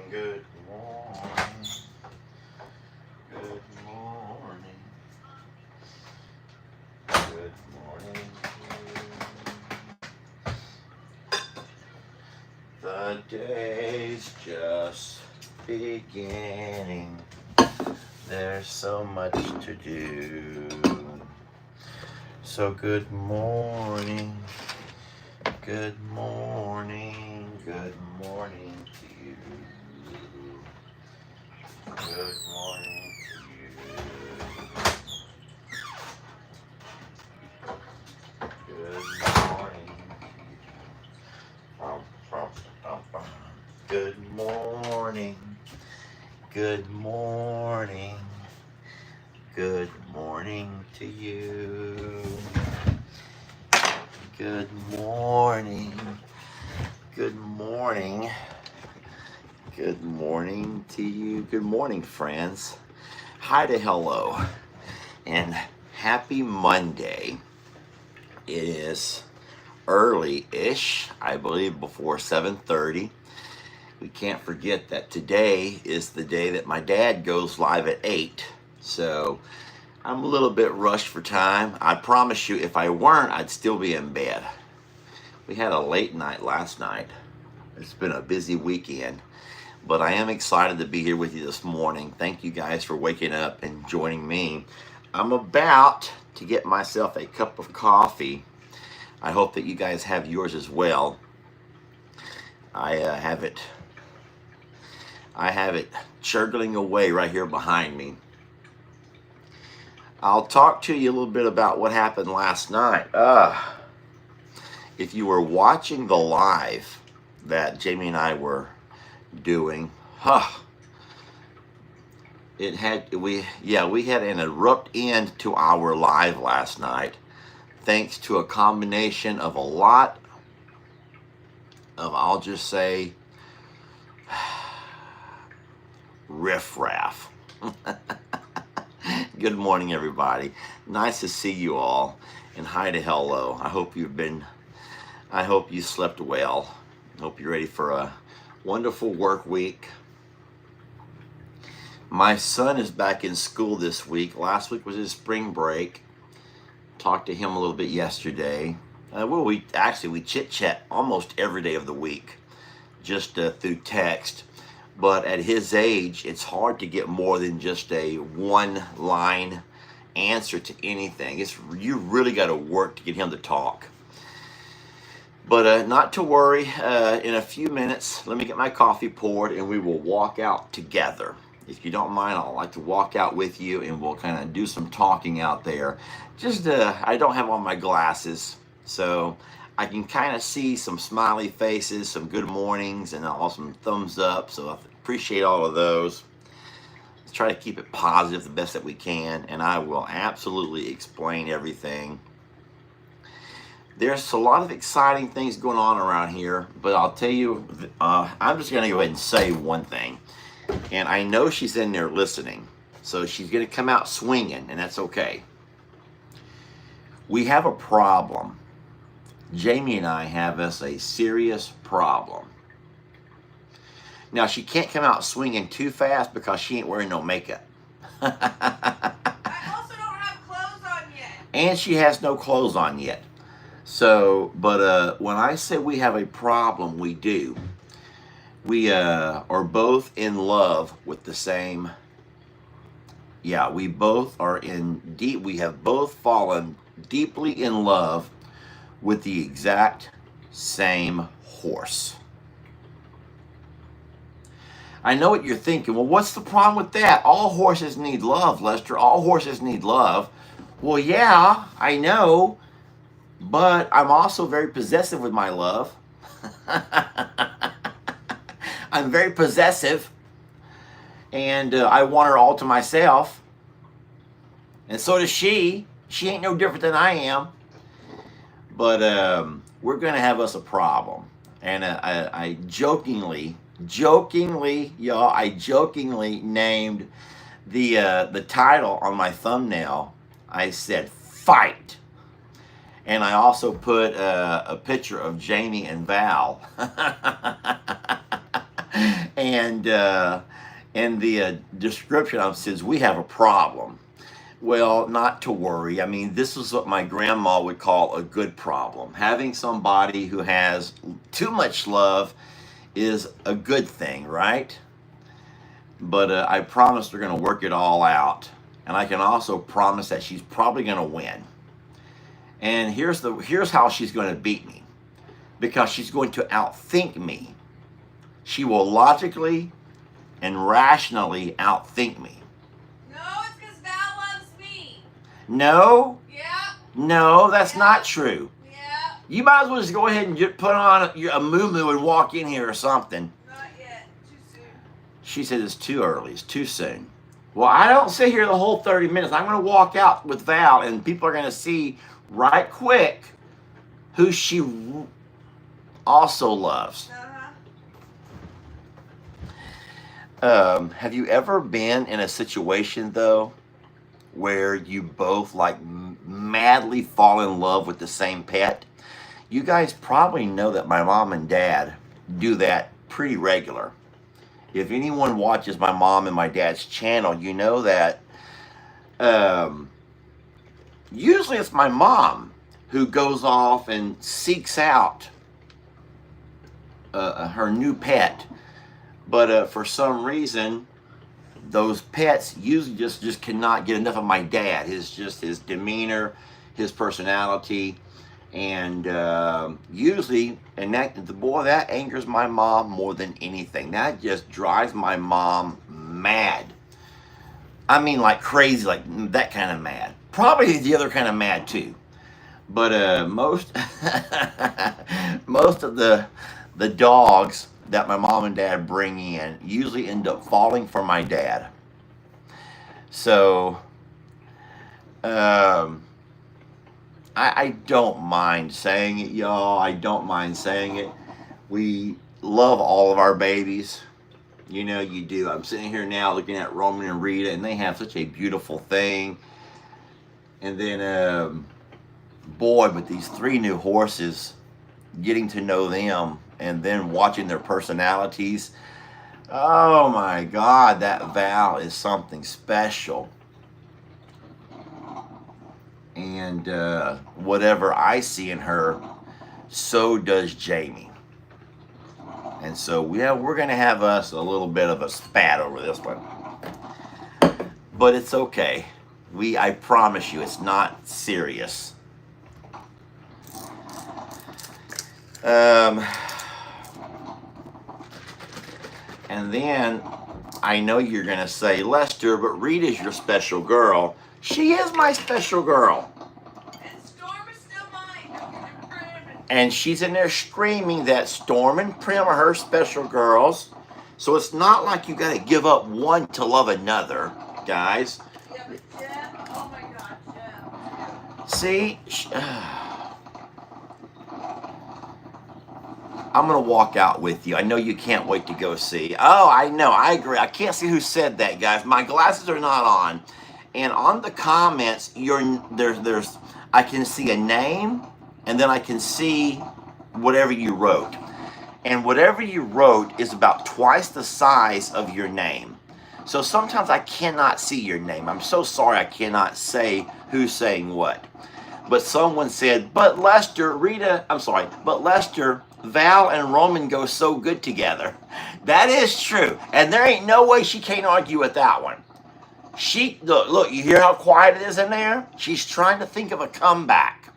good morning, good morning, good morning. The day's just beginning. There's so much to do. So good morning, good morning, good morning to you. Good morning to you. Good morning to you. Good morning. Good morning. Good morning to you. Good morning. Good morning. Good morning to you. Good morning, friends. Hi to hello. And happy Monday. It is early-ish, I believe before 7:30. We can't forget that today is the day that my dad goes live at 8. So I'm a little bit rushed for time. I promise you, if I weren't, I'd still be in bed. We had a late night last night. It's been a busy weekend, but I am excited to be here with you this morning. Thank you guys for waking up and joining me. I'm about to get myself a cup of coffee. I hope that you guys have yours as well. I have it churgling away right here behind me. I'll talk to you a little bit about what happened last night. If you were watching the live that Jamie and I were doing, we had an abrupt end to our live last night, thanks to a combination of a lot of, I'll just say, riffraff. Good morning, everybody. Nice to see you all, and hi to hello. I hope you slept well. I hope you're ready for a wonderful work week. My son is back in school this week. Last week was his spring break. Talked to him a little bit yesterday. We chit-chat almost every day of the week, just through text. But at his age, it's hard to get more than just a one-line answer to anything. You really got to work to get him to talk. But not to worry. In a few minutes, let me get my coffee poured, and we will walk out together. If you don't mind, I'd like to walk out with you, and we'll kind of do some talking out there. I don't have on my glasses, so I can kind of see some smiley faces, some good mornings, and also some thumbs up. So I appreciate all of those. Let's try to keep it positive the best that we can, and I will absolutely explain everything. There's a lot of exciting things going on around here, but I'll tell you, I'm just going to go ahead and say one thing. And I know she's in there listening, so she's going to come out swinging, and that's okay. We have a problem. Jamie and I have a serious problem. Now, she can't come out swinging too fast because she ain't wearing no makeup. I also don't have clothes on yet. And she has no clothes on yet. So, but when I say we have a problem, we do. We are both in love with the same. Yeah, we both are we have both fallen deeply in love with the exact same horse. I know what you're thinking. Well, what's the problem with that? All horses need love, Lester. All horses need love. Well, yeah, I know, but I'm also very possessive with my love. I'm very possessive, and I want her all to myself. And so does she. She ain't no different than I am. But we're going to have us a problem. And I jokingly, y'all, I jokingly named the title on my thumbnail. I said, fight. And I also put a picture of Jamie and Val. And in the description of it says, we have a problem. Well, not to worry. I mean, this is what my grandma would call a good problem. Having somebody who has too much love is a good thing, right? But I promised her going to work it all out. And I can also promise that she's probably going to win. And here's how she's going to beat me. Because she's going to outthink me. She will logically and rationally outthink me. No, it's because Val loves me. No, Yeah, no, that's not true. yeah. You might as well just go ahead and just put on a moo-moo and walk in here or something. Not yet. Too soon. She said it's too early. It's too soon. Well, I don't sit here the whole 30 minutes. I'm going to walk out with Val, and people are going to see right quick who she also loves. Have you ever been in a situation, though, where you both like madly fall in love with the same pet? You guys probably know that my mom and dad do that pretty regular. If anyone watches my mom and my dad's channel, you know that usually it's my mom who goes off and seeks out her new pet. But for some reason, those pets usually just cannot get enough of my dad. His demeanor, his personality, and usually, and that angers my mom more than anything. That just drives my mom mad. I mean, like crazy, like that kind of mad. Probably the other kind of mad too. But most of the dogs that my mom and dad bring in usually end up falling for my dad. So, I don't mind saying it, y'all. I don't mind saying it. We love all of our babies. You know you do. I'm sitting here now looking at Roman and Rita, and they have such a beautiful thing. And then, boy, with these 3 new horses, getting to know them, and then watching their personalities. Oh my God, that Val is something special. And whatever I see in her, so does Jamie. And so, yeah, we're going to have us a little bit of a spat over this one. But it's okay. I promise you, it's not serious. And then I know you're going to say, Lester, but Rita's your special girl. She is my special girl. And Storm is still mine. And she's in there screaming that Storm and Prim are her special girls. So it's not like you got to give up one to love another, guys. Yeah, but Jeff, oh my God, Jeff. See? I'm going to walk out with you. I know you can't wait to go see. Oh, I know. I agree. I can't see who said that, guys. My glasses are not on. And on the comments, there's I can see a name, and then I can see whatever you wrote. And whatever you wrote is about twice the size of your name. So sometimes I cannot see your name. I'm so sorry I cannot say who's saying what. But someone said, but Lester, Val and Roman go so good together. That is true. And there ain't no way she can't argue with that one. Look, you hear how quiet it is in there? She's trying to think of a comeback.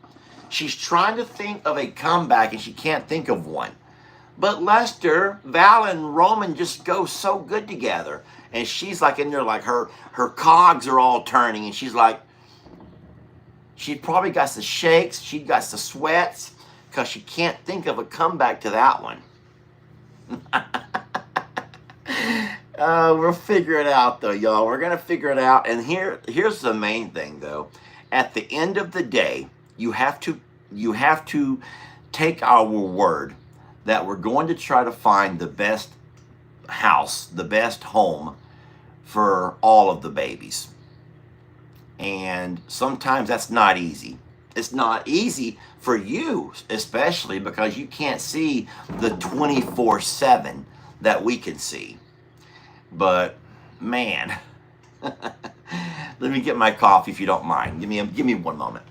She's trying to think of a comeback and she can't think of one. But Lester, Val and Roman just go so good together. And she's like in there like her cogs are all turning and she's like, she probably got the shakes, she got the sweats, because she can't think of a comeback to that one. We'll figure it out, though, y'all. We're going to figure it out. And here's the main thing, though. At the end of the day, you have to take our word that we're going to try to find the best house, the best home for all of the babies. And sometimes that's not easy. It's not easy for you, especially because you can't see the 24/7 that we can see. But man, let me get my coffee if you don't mind. Give me one moment.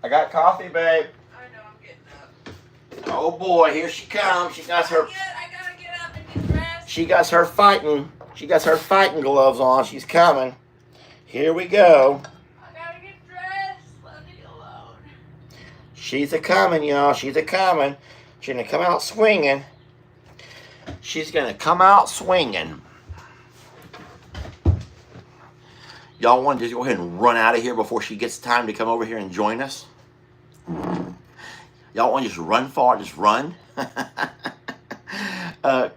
I got coffee, babe. I know, I'm getting up. Oh boy, here she comes. She got her. I gotta get up and get dressed. She got her fighting. She got her fighting gloves on. She's coming. Here we go. I gotta get dressed. Let me alone. She's a coming, y'all. She's a coming. She's gonna come out swinging. She's gonna come out swinging. Y'all want to just go ahead and run out of here before she gets time to come over here and join us? Y'all want to just run far? Just run.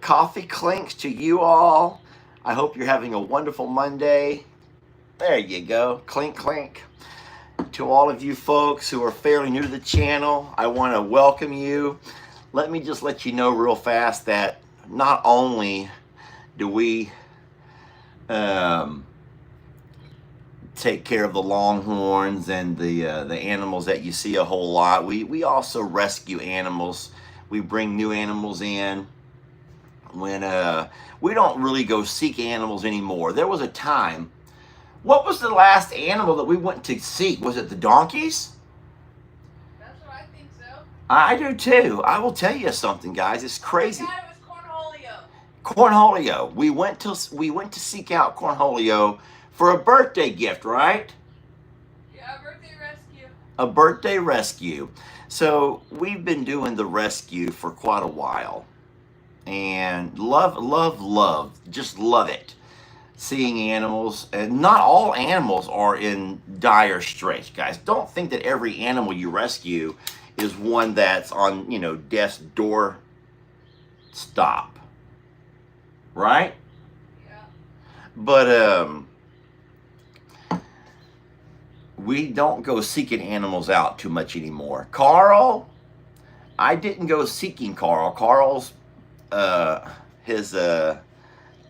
Coffee clinks to you all. I hope you're having a wonderful Monday. There you go. Clink, clink. To all of you folks who are fairly new to the channel, I want to welcome you. Let me just let you know real fast that not only do we take care of the longhorns and the animals that you see a whole lot, we also rescue animals. We bring new animals in. When we don't really go seek animals anymore. There was a time. What was the last animal that we went to seek? Was it the donkeys? That's what I think so. I do too. I will tell you something, guys. It's crazy. I thought it was Cornholio. Cornholio. We went to seek out Cornholio for a birthday gift, right? Yeah, birthday rescue. A birthday rescue. So we've been doing the rescue for quite a while. And just love it. Seeing animals, and not all animals are in dire straits, guys. Don't think that every animal you rescue is one that's on, death's door stop. Right? Yeah. But we don't go seeking animals out too much anymore. Carl, I didn't go seeking Carl. Carl's his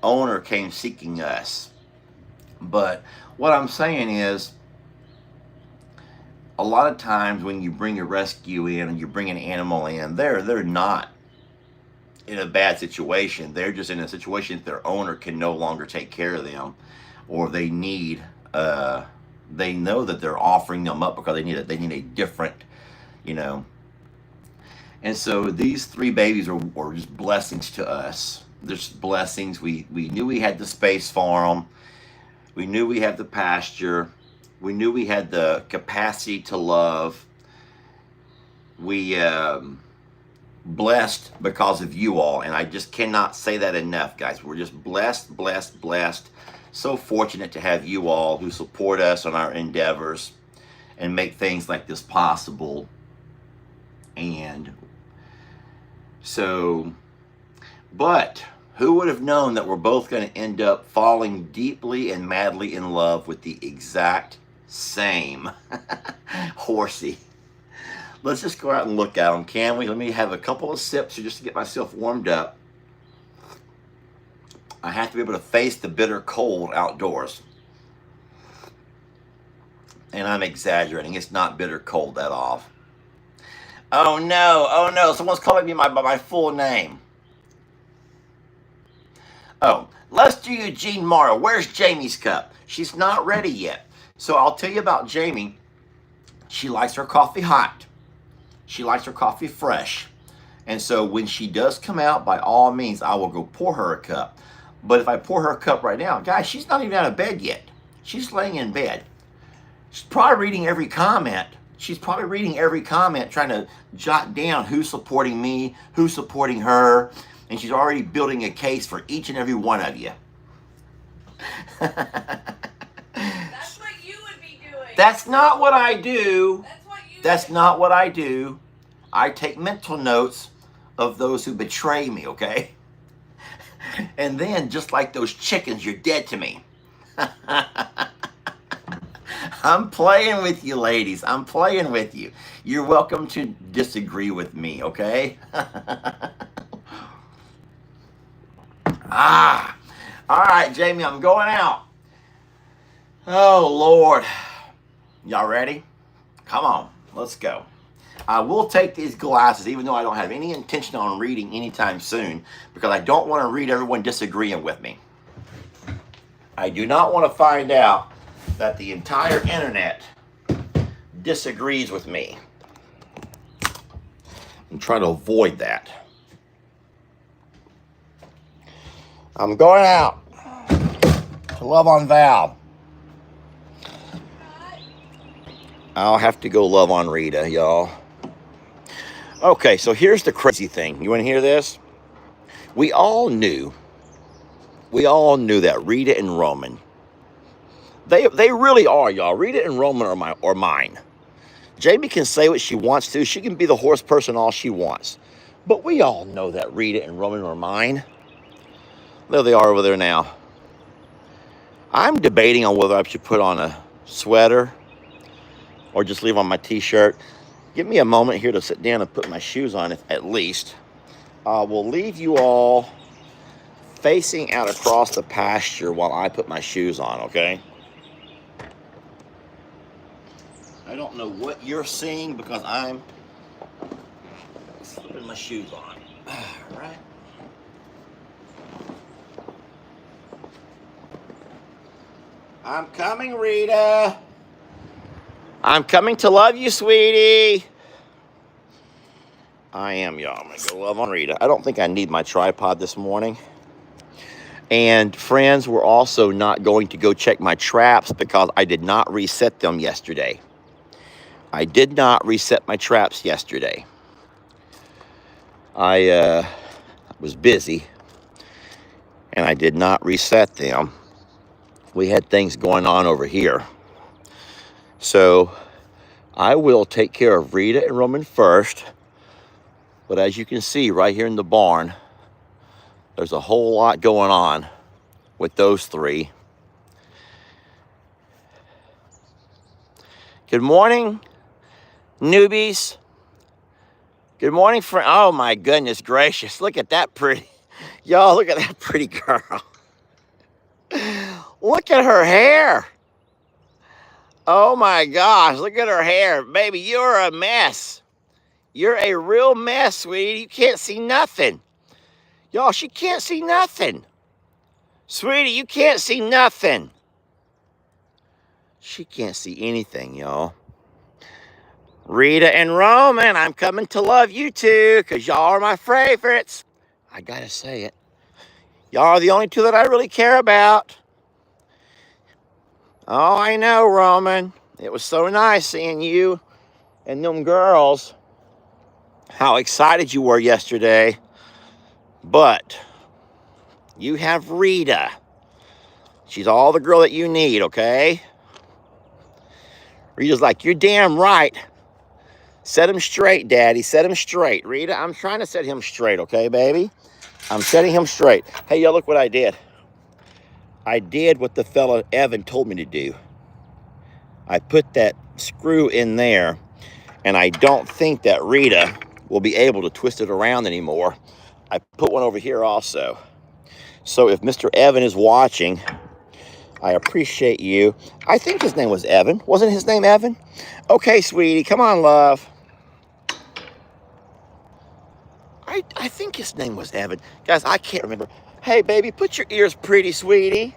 owner came seeking us. But what I'm saying is, a lot of times when you bring a rescue in and you bring an animal in, they're not in a bad situation. They're just in a situation that their owner can no longer take care of them, or they need they know that they're offering them up because they need a different, And so these three babies were just blessings to us. They're just blessings. We knew we had the space for them. We knew we had the pasture. We knew we had the capacity to love. We blessed because of you all, and I just cannot say that enough, guys. We're just blessed, blessed, blessed. So fortunate to have you all who support us on our endeavors and make things like this possible. And so, but who would have known that we're both going to end up falling deeply and madly in love with the exact same horsey? Let's just go out and look at them, can we? Let me have a couple of sips just to get myself warmed up. I have to be able to face the bitter cold outdoors. And I'm exaggerating. It's not bitter cold at all. Oh no, someone's calling me by my full name. Oh, Lester Eugene Morrow, where's Jamie's cup? She's not ready yet. So I'll tell you about Jamie. She likes her coffee hot. She likes her coffee fresh. And so when she does come out, by all means, I will go pour her a cup. But if I pour her a cup right now, guys, she's not even out of bed yet. She's laying in bed. She's probably reading every comment. She's probably reading every comment, trying to jot down who's supporting me, who's supporting her, and she's already building a case for each and every one of you. That's what you would be doing. That's not what I do. That's not what I do. I take mental notes of those who betray me, okay? And then, just like those chickens, you're dead to me. I'm playing with you, ladies. I'm playing with you. You're welcome to disagree with me, okay? All right, Jamie, I'm going out. Oh, Lord. Y'all ready? Come on, let's go. I will take these glasses, even though I don't have any intention on reading anytime soon, because I don't want to read everyone disagreeing with me. I do not want to find out that the entire internet disagrees with me. I'm trying to avoid that. I'm going out to love on Val. I'll have to go love on Rita, y'all. Okay, so here's the crazy thing. You want to hear this? We all knew that Rita and Roman, they really are, y'all. Rita and Roman are mine. Jamie can say what she wants to. She can be the horse person all she wants. But we all know that Rita and Roman are mine. There they are over there now. I'm debating on whether I should put on a sweater or just leave on my t-shirt. Give me a moment here to sit down and put my shoes on at least. We'll leave you all facing out across the pasture while I put my shoes on, okay? I don't know what you're seeing because I'm slipping my shoes on. All right. I'm coming, Rita. I'm coming to love you, sweetie. I am, y'all. I'm going to go love on Rita. I don't think I need my tripod this morning. And friends, we're also not going to go check my traps because I did not reset them yesterday. I did not reset my traps yesterday. I was busy and I did not reset them. We had things going on over here. So I will take care of Rita and Roman first. But as you can see right here in the barn, there's a whole lot going on with those three. Good morning, newbies. Good morning, friend. Oh my goodness gracious. Look at that pretty. Y'all, look at that pretty girl. Look at her hair. Oh my gosh, look at her hair. Baby, you're a mess. You're a real mess, sweetie. You can't see nothing. Y'all, she can't see nothing. Sweetie, you can't see nothing. She can't see anything, y'all. Rita and Roman, I'm coming to love you too, because y'all are my favorites. I gotta say it. Y'all are the only two that I really care about. Oh, I know, Roman. It was so nice seeing you and them girls. How excited you were yesterday. But you have Rita. She's all the girl that you need, okay? Rita's like, you're damn right. Set him straight, Daddy. Set him straight. Rita, I'm trying to set him straight, okay, baby? I'm setting him straight. Hey, y'all, look what I did. I did what the fella Evan told me to do. I put that screw in there, and I don't think that Rita will be able to twist it around anymore. I put one over here also. So if Mr. Evan is watching, I appreciate you. I think his name was Evan. Wasn't his name Evan? Okay, sweetie, come on, love. I think his name was Evan. Guys, I can't remember. Hey, baby, put your ears pretty, sweetie.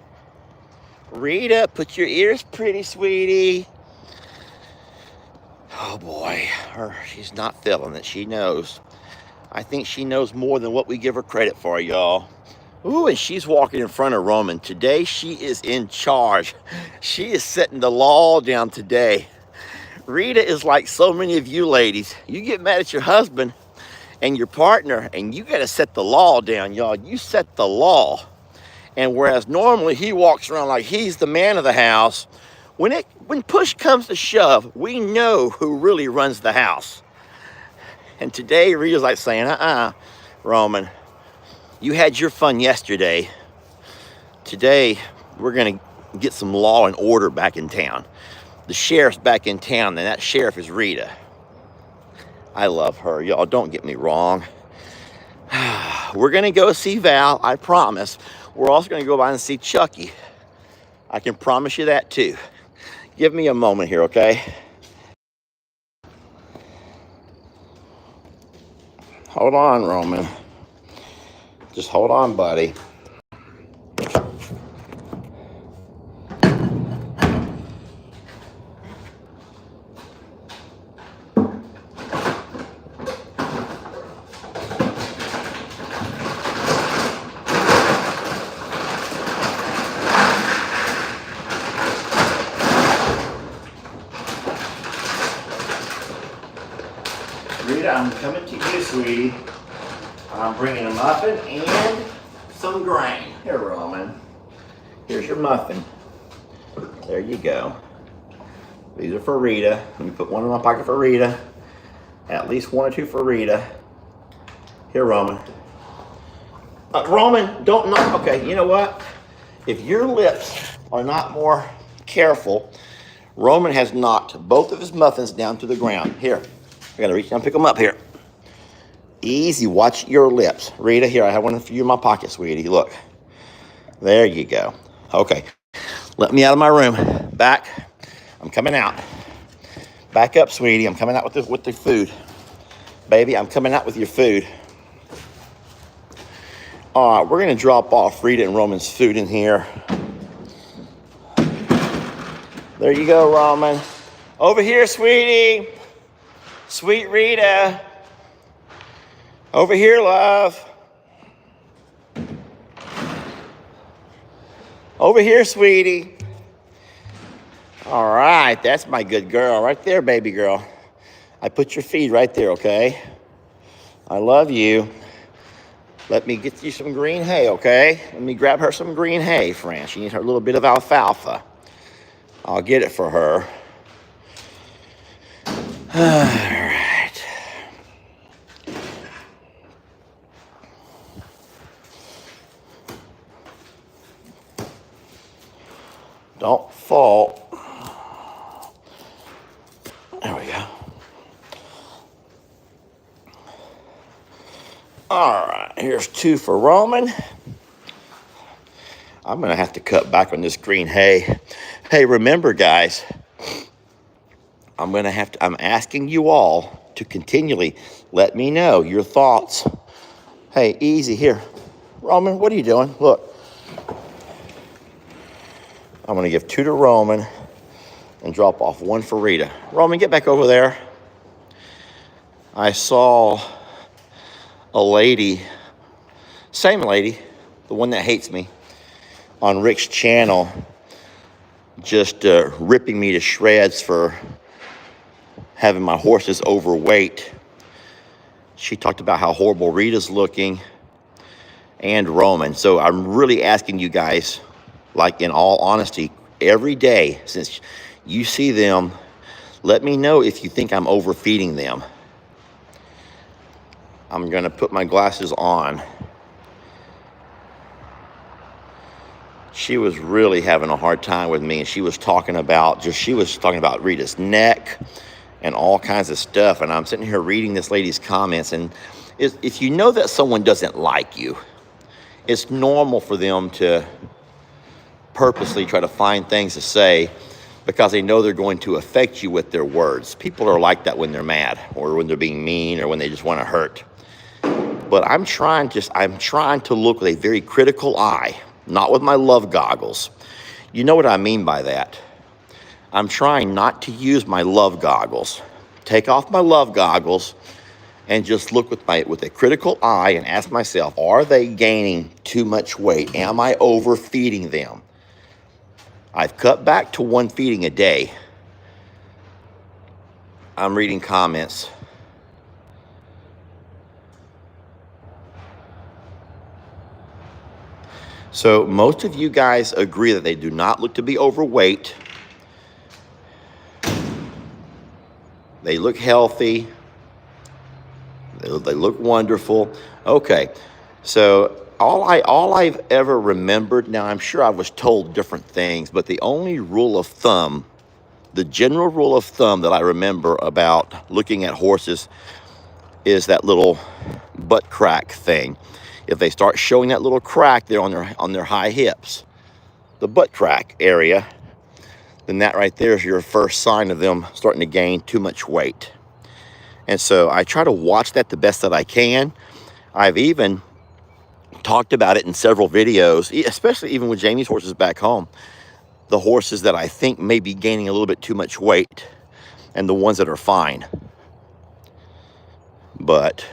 Rita, put your ears pretty, sweetie. Oh, boy. She's not feeling it. She knows. I think she knows more than what we give her credit for, y'all. Ooh, and she's walking in front of Roman. Today, she is in charge. She is setting the law down today. Rita is like so many of you ladies. You get mad at your husband and your partner, and you got to set the law down, y'all. You set the law. And whereas normally he walks around like he's the man of the house, when push comes to shove, we know who really runs the house. And today, Rita's like saying, Roman, you had your fun yesterday. Today, we're going to get some law and order back in town. The sheriff's back in town, and that sheriff is Rita. I love her. Y'all, don't get me wrong. We're going to go see Val, I promise. we're also going to go by and see Chucky. I can promise you that too. Give me a moment here, okay? Hold on, Roman. Just hold on, buddy. Rita, I'm coming to you, sweetie. I'm bringing a muffin and some grain. Here, Roman. Here's your muffin. There you go. These are for Rita. Let me put one in my pocket for Rita. At least one or two for Rita. Here, Roman. Roman, don't knock. Okay, you know what? If your lips are not more careful, Roman has knocked both of his muffins down to the ground. Here, I gotta reach down and pick them up here. Easy, watch your lips. Rita, here, I have one for you in my pocket, sweetie. Look. There you go. Okay, let me out of my room. Back. I'm coming out. Back up, sweetie. I'm coming out with the food. Baby, I'm coming out with your food. All right, we're going to drop off Rita and Roman's food in here. There you go, Roman. Over here, sweetie. Sweet Rita. Over here, love. Over here, sweetie. All right, that's my good girl right there, baby girl. I put your feed right there, okay? I love you. Let me get you some green hay, okay? Let me grab her some green hay, Fran. She needs her little bit of alfalfa. I'll get it for her. All right. Don't fall. There we go. All right, here's two for Roman. I'm gonna have to cut back on this green hay. Hey, remember, guys, I'm asking you all to continually let me know your thoughts. Hey, easy here. Roman, what are you doing? Look. I'm gonna give two to Roman and drop off one for Rita. Roman, get back over there. I saw a lady, same lady, the one that hates me, on Rick's channel, just ripping me to shreds for having my horses overweight. She talked about how horrible Rita's looking and Roman. So I'm really asking you guys, like in all honesty, every day since you see them, let me know if you think I'm overfeeding them. I'm gonna put my glasses on. She was really having a hard time with me, and she was talking about Rita's neck and all kinds of stuff. And I'm sitting here reading this lady's comments, and if you know that someone doesn't like you, it's normal for them to purposely try to find things to say because they know they're going to affect you with their words. People are like that when they're mad or when they're being mean or when they just want to hurt. But I'm trying to look with a very critical eye, not with my love goggles. You know what I mean by that. I'm trying not to use my love goggles. Take off my love goggles and just look with a critical eye and ask myself, are they gaining too much weight? Am I overfeeding them? I've cut back to one feeding a day. I'm reading comments. So most of you guys agree that they do not look to be overweight. They look healthy. They look wonderful. Okay, so all I've ever remembered, now I'm sure I was told different things, but the only rule of thumb, the general rule of thumb that I remember about looking at horses is that little butt crack thing. if they start showing that little crack there on their high hips, the butt crack area, then that right there is your first sign of them starting to gain too much weight. And so I try to watch that the best that I can. I've even talked about it in several videos, especially even with Jamie's horses back home. The horses that I think may be gaining a little bit too much weight and the ones that are fine. But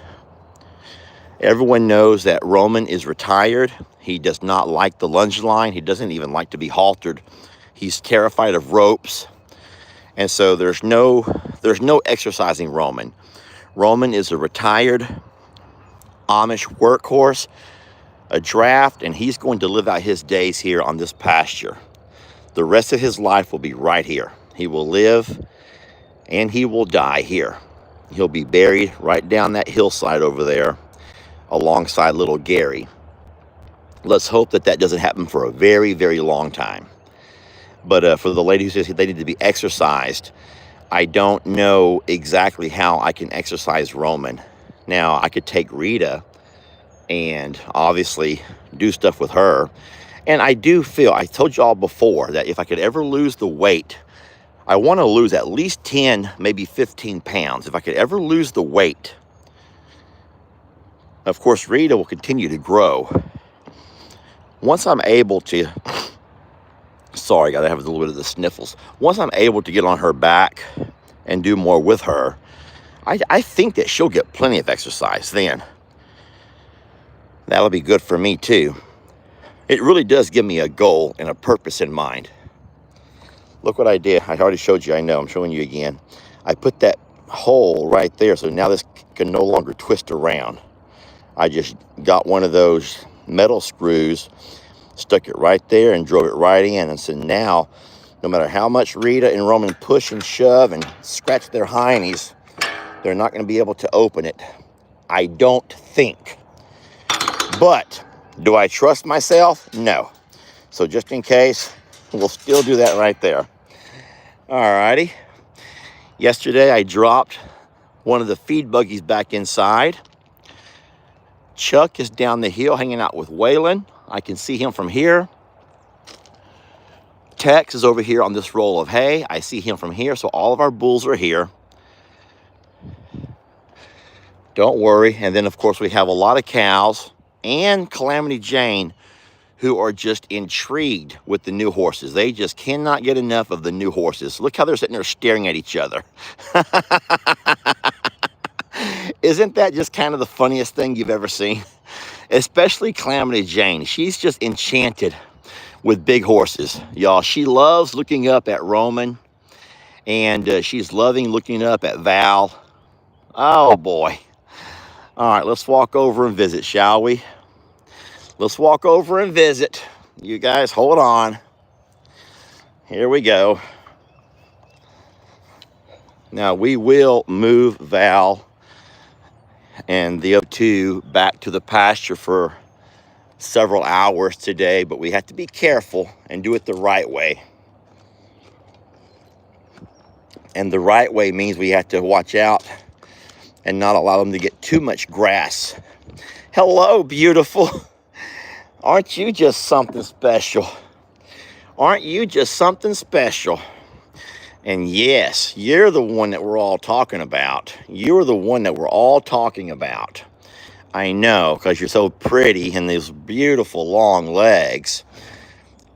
everyone knows that Roman is retired. He does not like the lunge line. He doesn't even like to be haltered. He's terrified of ropes. And so there's no exercising Roman. Roman is a retired Amish workhorse, a draft, and he's going to live out his days here on this pasture. The rest of his life will be right here. He will live and he will die here. He'll be buried right down that hillside over there alongside little Gary. Let's hope that that doesn't happen for a very, very long time. But for the lady who says they need to be exercised, I don't know exactly how I can exercise Roman. Now, I could take Rita and obviously do stuff with her. And I do feel, I told y'all before, that if I could ever lose the weight, I want to lose at least 10, maybe 15 pounds. If I could ever lose the weight, of course, Rita will continue to grow. Once I'm able to, sorry, I have a little bit of the sniffles. Once I'm able to get on her back and do more with her, I think that she'll get plenty of exercise then. That'll be good for me too. It really does give me a goal and a purpose in mind. Look what I did. I already showed you, I know, I'm showing you again. I put that hole right there, so now this can no longer twist around. I just got one of those metal screws, stuck it right there and drove it right in. And so now, no matter how much Rita and Roman push and shove and scratch their hindies, they're not going to be able to open it. I don't think. But do I trust myself? No. So just in case, we'll still do that right there. Alrighty. Yesterday I dropped one of the feed buggies back inside. Chuck is down the hill hanging out with Waylon. I can see him from here. Tex is over here on this roll of hay. I see him from here. So all of our bulls are here. Don't worry. And then of course we have a lot of cows and Calamity Jane, who are just intrigued with the new horses. They just cannot get enough of the new horses. Look how they're sitting there staring at each other. Isn't that just kind of the funniest thing you've ever seen? Especially Calamity Jane. She's just enchanted with big horses. Y'all, she loves looking up at Roman, and she's loving looking up at Val. Oh, boy. All right, let's walk over and visit, shall we? Let's walk over and visit. You guys, hold on. Here we go. Now, we will move Val and the other two back to the pasture for several hours today, but we have to be careful and do it the right way. And the right way means we have to watch out and not allow them to get too much grass. Hello, beautiful. Aren't you just something special? Aren't you just something special? And yes, you're the one that we're all talking about. You're the one that we're all talking about. I know, because you're so pretty and these beautiful long legs.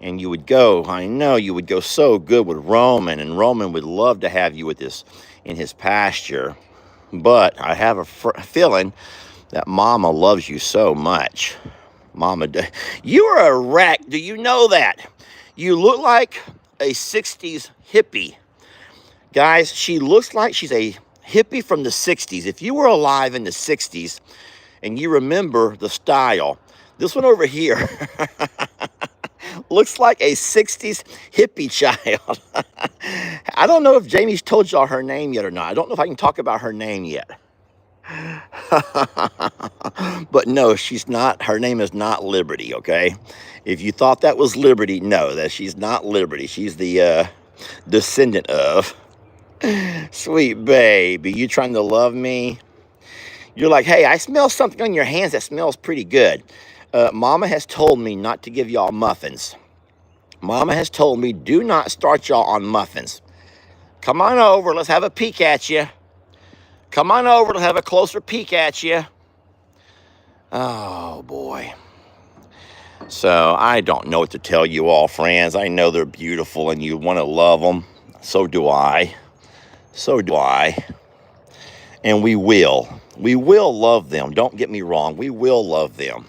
And you would go, I know you would go so good with Roman, and Roman would love to have you with this in his pasture. But I have a feeling that Mama loves you so much. Mama, you are a wreck. Do you know that? You look like a 60s hippie. Guys, she looks like she's a hippie from the 60s. If you were alive in the 60s and you remember the style, this one over here looks like a 60s hippie child. I don't know if Jamie's told y'all her name yet or not. I don't know if I can talk about her name yet. But no, she's not. Her name is not Liberty, okay? If you thought that was Liberty, no, that she's not Liberty. She's the descendant of. Sweet baby, you trying to love me? You're like, hey, I smell something on your hands that smells pretty good. Mama has told me not to give y'all muffins. Mama has told me do not start y'all on muffins. Come on over. Let's have a peek at you. Come on over. Let's have a closer peek at you. Oh, boy. So I don't know what to tell you all, friends. I know they're beautiful and you want to love them. So do I. So do I. And we will. We will love them. Don't get me wrong. We will love them.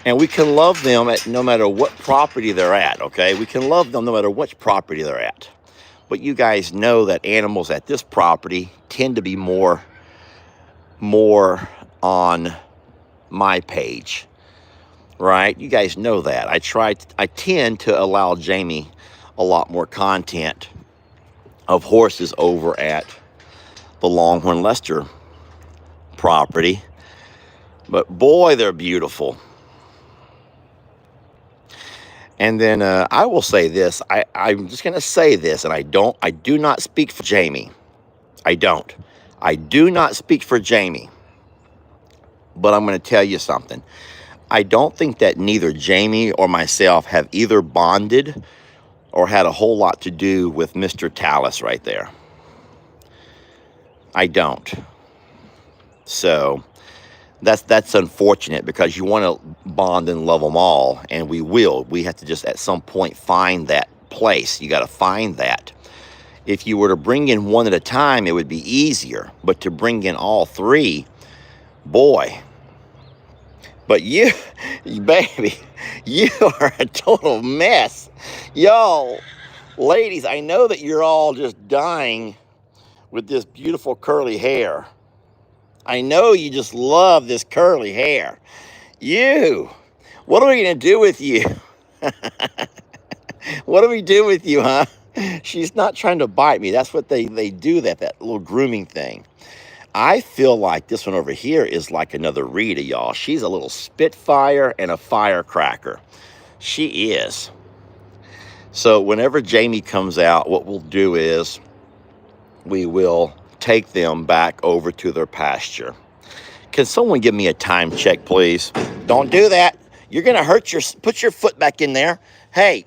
And we can love them at no matter what property they're at, okay? We can love them no matter which property they're at. But you guys know that animals at this property tend to be more on my page, right? You guys know that. I tend to allow Jamie a lot more content of horses over at the Longhorn Leicester property. But boy, they're beautiful. And then I will say this. I'm just going to say this, and I do not speak for Jamie. I don't. I do not speak for Jamie. But I'm going to tell you something. I don't think that neither Jamie or myself have either bonded or had a whole lot to do with Mr. Tallis right there. I don't. So that's unfortunate because you want to bond and love them all, and we will. We have to just at some point find that place. You got to find that. If you were to bring in one at a time, it would be easier. But to bring in all three, boy. But you, baby, you are a total mess. Y'all, ladies, I know that you're all just dying with this beautiful curly hair. I know you just love this curly hair. You, what are we going to do with you? What do we do with you, huh? She's not trying to bite me. That's what they do, that little grooming thing. I feel like this one over here is like another Rita, y'all. She's a little spitfire and a firecracker. She is. So whenever Jamie comes out, what we'll do is we will take them back over to their pasture. Can someone give me a time check, please? Don't do that. You're going to hurt put your foot back in there. Hey,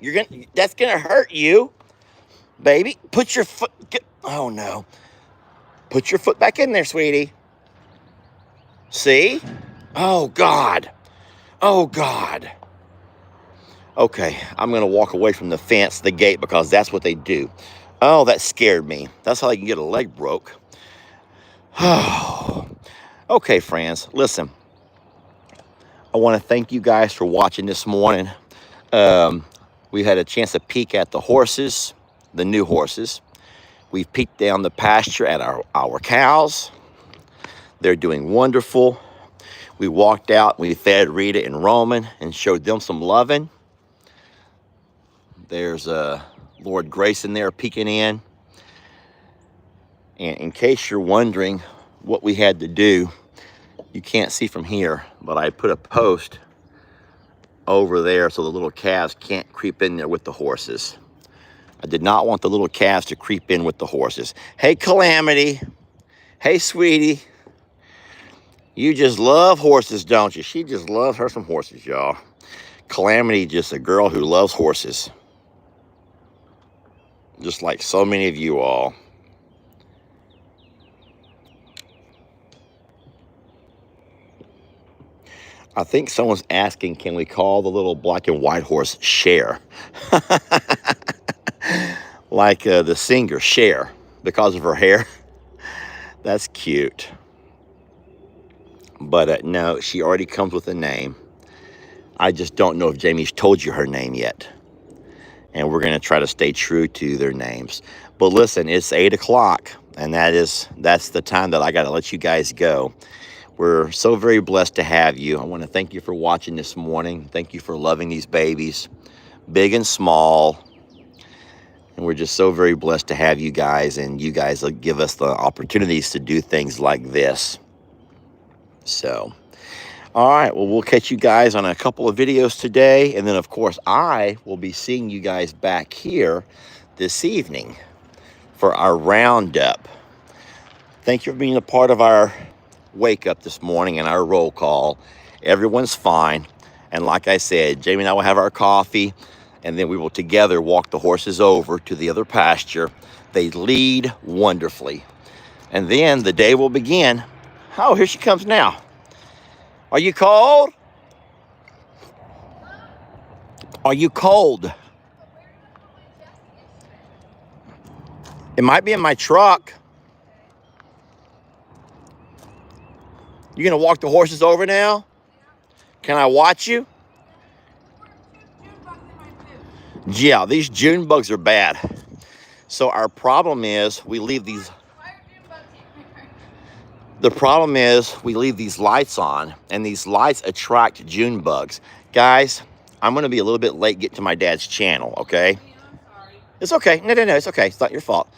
that's going to hurt you. Baby, put your foot, oh no. Put your foot back in there, sweetie. See? Oh, God. Oh, God. Okay, I'm going to walk away from the fence, the gate, because that's what they do. Oh, that scared me. That's how they can get a leg broke. Oh. Okay, friends, listen. I want to thank you guys for watching this morning. We had a chance to peek at the horses, the new horses. We've peeked down the pasture at our cows. They're doing wonderful. We walked out, we fed Rita and Roman and showed them some loving. There's Lord Grayson there peeking in. And in case you're wondering what we had to do, you can't see from here, but I put a post over there so the little calves can't creep in there with the horses. I did not want the little calves to creep in with the horses. Hey, Calamity. Hey, sweetie. You just love horses, don't you? She just loves her some horses, y'all. Calamity, just a girl who loves horses. Just like so many of you all. I think someone's asking, can we call the little black and white horse Cher? Like the singer Cher, because of her hair. That's cute. But no, she already comes with a name. I just don't know if Jamie's told you her name yet. And we're going to try to stay true to their names. But listen, it's 8 o'clock, and that's the time that I got to let you guys go. We're so very blessed to have you. I want to thank you for watching this morning. Thank you for loving these babies, big and small. And we're just so very blessed to have you guys, and you guys give us the opportunities to do things like this. So, all right, well, we'll catch you guys on a couple of videos today. And then, of course, I will be seeing you guys back here this evening for our roundup. Thank you for being a part of our wake up this morning and our roll call. Everyone's fine. And like I said, Jamie and I will have our coffee, and then we will together walk the horses over to the other pasture. They lead wonderfully. And then the day will begin. Oh, here she comes now. Are you cold? Are you cold? It might be in my truck. You gonna walk the horses over now? Can I watch you? Yeah, these June bugs are bad. So our problem is we leave these. The problem is we leave these lights on, and these lights attract June bugs. Guys, I'm gonna be a little bit late getting to my dad's channel, okay? It's okay. No, it's okay. It's not your fault.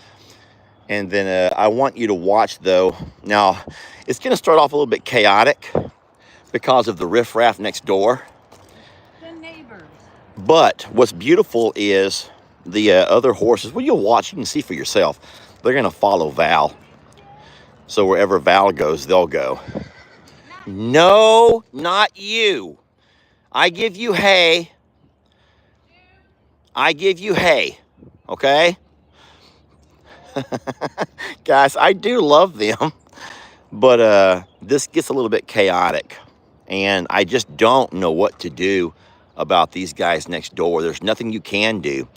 And then I want you to watch, though. Now, it's going to start off a little bit chaotic because of the riffraff next door. The neighbors. But what's beautiful is the other horses. Well, you'll watch. You can see for yourself. They're going to follow Val. So wherever Val goes, they'll go. No, not you. I give you hay. I give you hay. Okay? Guys, I do love them, but this gets a little bit chaotic, and I just don't know what to do about these guys next door. There's nothing you can do.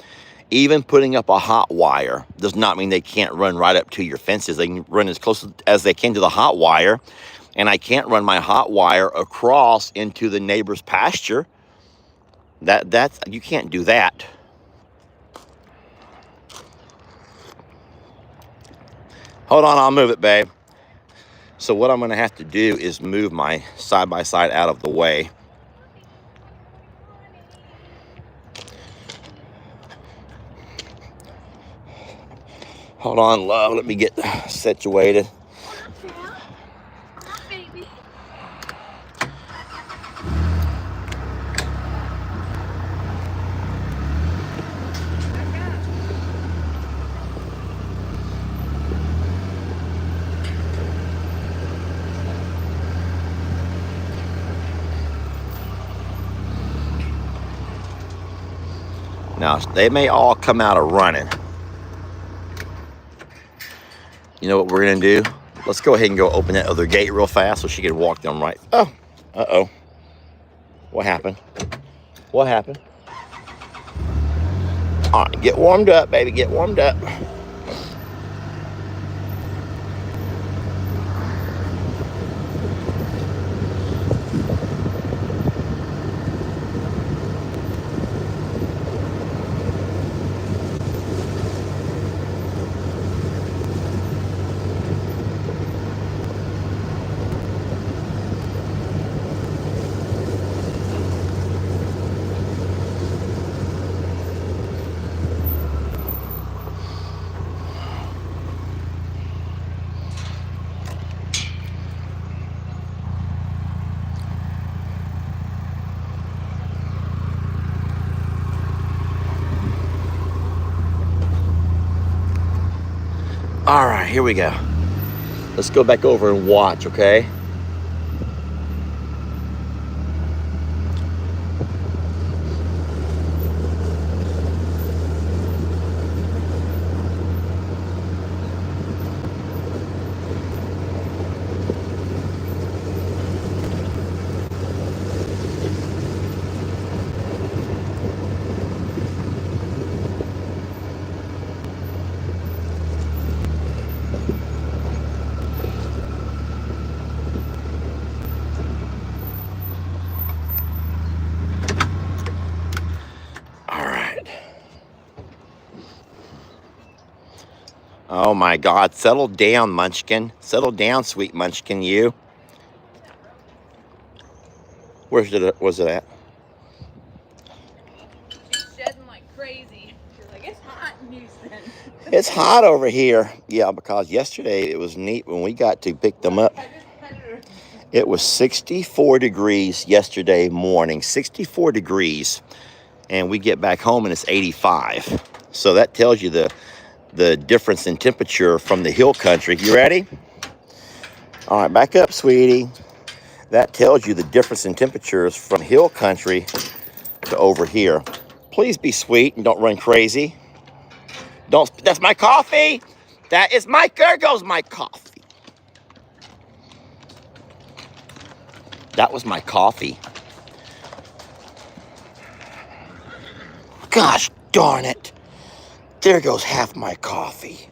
Even putting up a hot wire does not mean they can't run right up to your fences. They can run as close as they can to the hot wire, and I can't run my hot wire across into the neighbor's pasture. That's you can't do that. Hold on, I'll move it, babe. So what I'm going to have to do is move my side-by-side out of the way. Hold on, love. Let me get situated. Baby. Now, they may all come out of running. You know what we're going to do? Let's go ahead and go open that other gate real fast so she can walk them right. Oh, uh-oh. What happened? What happened? All right, get warmed up, baby. Get warmed up. All right, here we go. Let's go back over and watch, okay? Oh my God, settle down, Munchkin. Settle down, sweet Munchkin, you. Was it at? She's shedding like crazy. She's like, it's hot in Houston. It's hot over here. Yeah, because yesterday it was neat when we got to pick them up. It was 64 degrees yesterday morning, 64 degrees. And we get back home and it's 85. So that tells you the difference in temperature from the hill country. You ready? All right, back up, sweetie. That tells you the difference in temperatures from hill country to over here. Please be sweet and don't run crazy. That's my coffee. There goes my coffee. That was my coffee. Gosh darn it. There goes half my coffee.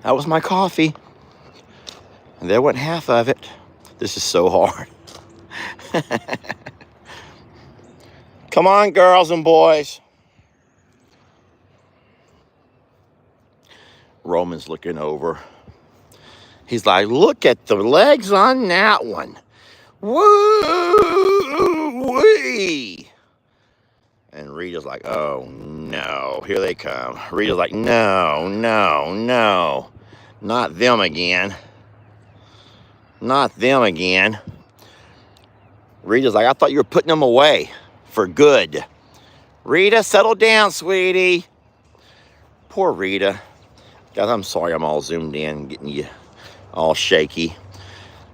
That was my coffee. And there went half of it. This is so hard. Come on, girls and boys. Roman's looking over. He's like, look at the legs on that one. Woo-wee. And Rita's like, oh no, here they come. Rita's like, no, no, no. Not them again. Not them again. Rita's like, I thought you were putting them away for good. Rita, settle down, sweetie. Poor Rita. Guys, I'm sorry I'm all zoomed in, getting you all shaky.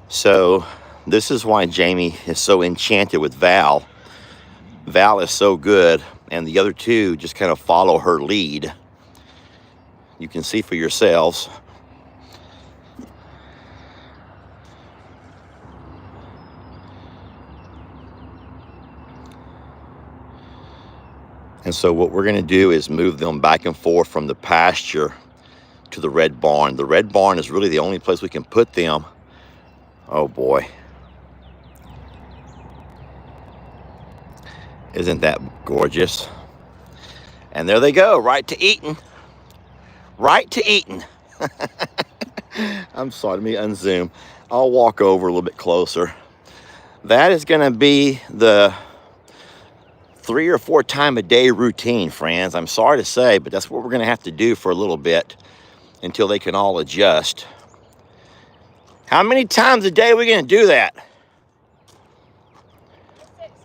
So this is why Jamie is so enchanted with Val. Val is so good, and the other two just kind of follow her lead. You can see for yourselves. And so what we're going to do is move them back and forth from the pasture to the red barn. The red barn is really the only place we can put them. Oh boy. Isn't that gorgeous? And there they go, right to Eaton. Right to Eaton. I'm sorry, let me unzoom. I'll walk over a little bit closer. That is going to be the 3 or 4 time a day routine, friends. I'm sorry to say, but that's what we're going to have to do for a little bit until they can all adjust. How many times a day are we going to do that?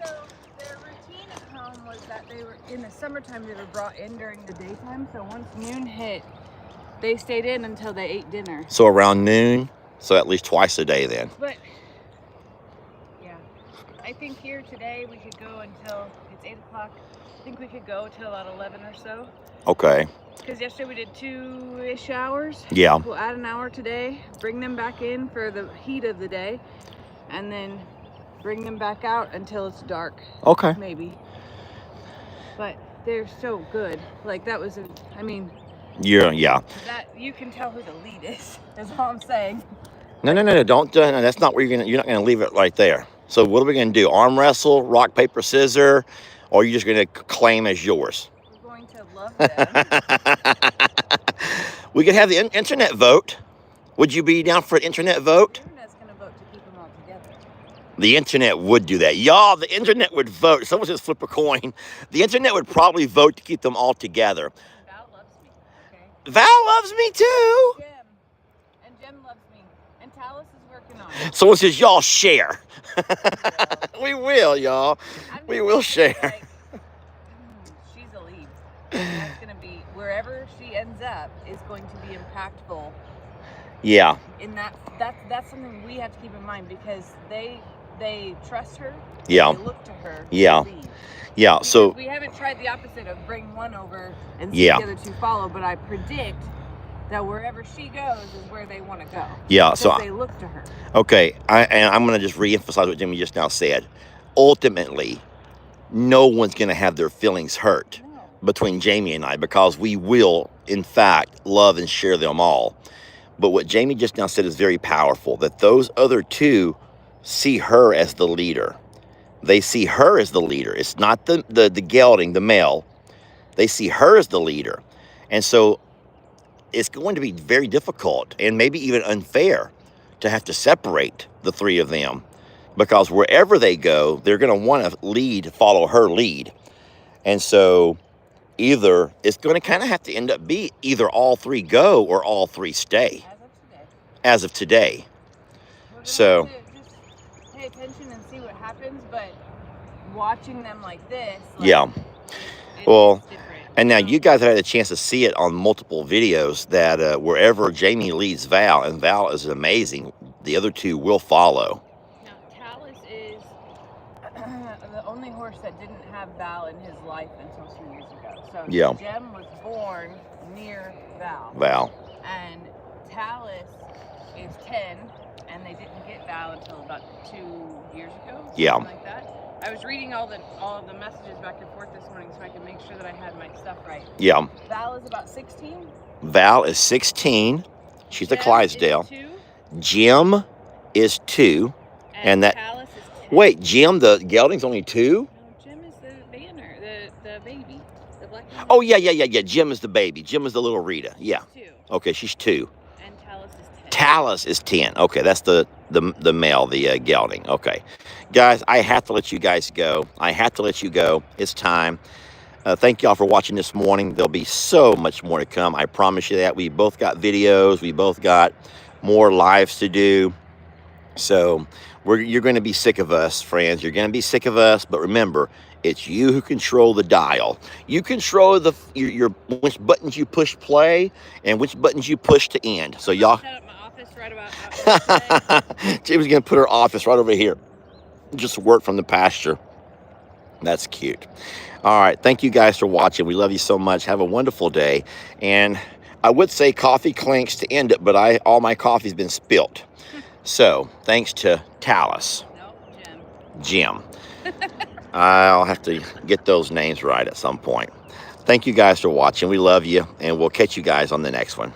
So their routine at home was that they were in the summertime. They were brought in during the daytime. So once noon hit, they stayed in until they ate dinner. So around noon. So at least twice a day then. But yeah, I think here today we could go until it's 8 o'clock. I think we could go till about 11 or so. Okay. Because yesterday we did 2-ish hours. Yeah. We'll add an hour today, bring them back in for the heat of the day, and then bring them back out until it's dark. Okay. Maybe. But they're so good. Like that was, Yeah. that you can tell who the lead is. That's all I'm saying. No. Don't. No, that's not where you're not gonna leave it right there. So what are we gonna do? Arm wrestle, rock paper scissors, or are you just gonna claim as yours? We're going to love them. We could have the internet vote. Would you be down for an internet vote? The internet's going to vote to keep them all together. The internet would do that. Y'all, the internet would vote. Someone just flip a coin. The internet would probably vote to keep them all together. Val loves me, okay? Val loves me too. Jem loves me. And Talis is working on it. Someone says, y'all share. We will, y'all. We will share. Like, she's a lead. And that's going to be, wherever she ends up, is going to be impactful. Yeah. In that's something we have to keep in mind because they trust her. Yeah. They look to her. Yeah. To lead. Yeah. Because So we haven't tried the opposite of bring one over and see Yeah. the other two follow, but I predict that wherever she goes is where they want to go. Yeah. Because So they look to her. okay, and I'm going to just reemphasize what Jimmy just now said. Ultimately, no one's going to have their feelings hurt No. between Jamie and I because we will, in fact, love and share them all. But what Jamie just now said is very powerful, that those other two see her as the leader. They see her as the leader. It's not the gelding, the male. They see her as the leader. And so it's going to be very difficult and maybe even unfair to have to separate the three of them because wherever they go, they're going to want to follow her lead. And so either it's going to kind of have to end up be either all three go or all three stay as of today. We're gonna So have to just pay attention and see what happens, but watching them like this. Like, Yeah. It Well, is different. and now you guys have had a chance to see it on multiple videos that wherever Jamie leads Val, and Val is amazing, the other two will follow. Now, Talus is the only horse that didn't have Val in his life until 2 years ago. So Yeah. Gem was born near Val. Val. And Talus is 10, and they didn't get Val until about 2 years ago. Yeah. Something like that. I was reading all of the messages back and forth this morning so I could make sure that I had my stuff right. Yeah. Val is about 16. Val is 16. She's a Gem Clydesdale. is 2, Jim is 2. And that- Talus is 10. Wait, Jim, the gelding's only 2? No, Jim is the banner, the baby, the black. Oh, yeah. Jim is the baby. Jim is the little Rita. Yeah. 2, Okay, she's 2. and Talus is 10. Talus is 10. Okay, that's the male, the gelding. Okay. Guys, I have to let you guys go. I have to let you go. It's time. Thank y'all for watching this morning. There'll be so much more to come. I promise you that. We both got videos. We both got more lives to do. So you're going to be sick of us, friends. You're going to be sick of us. But remember, it's you who control the dial. You control your which buttons you push play and which buttons you push to end. So y'all. Set up my office right about today. Jamie's going to put her office right over here. Just work from the pasture. That's cute. All right. Thank you guys for watching. We love you so much. Have a wonderful day. And I would say coffee clinks to end it, but all my coffee's been spilt. So thanks to Talus. No, Jim. I'll have to get those names right at some point. Thank you guys for watching. We love you, and we'll catch you guys on the next one.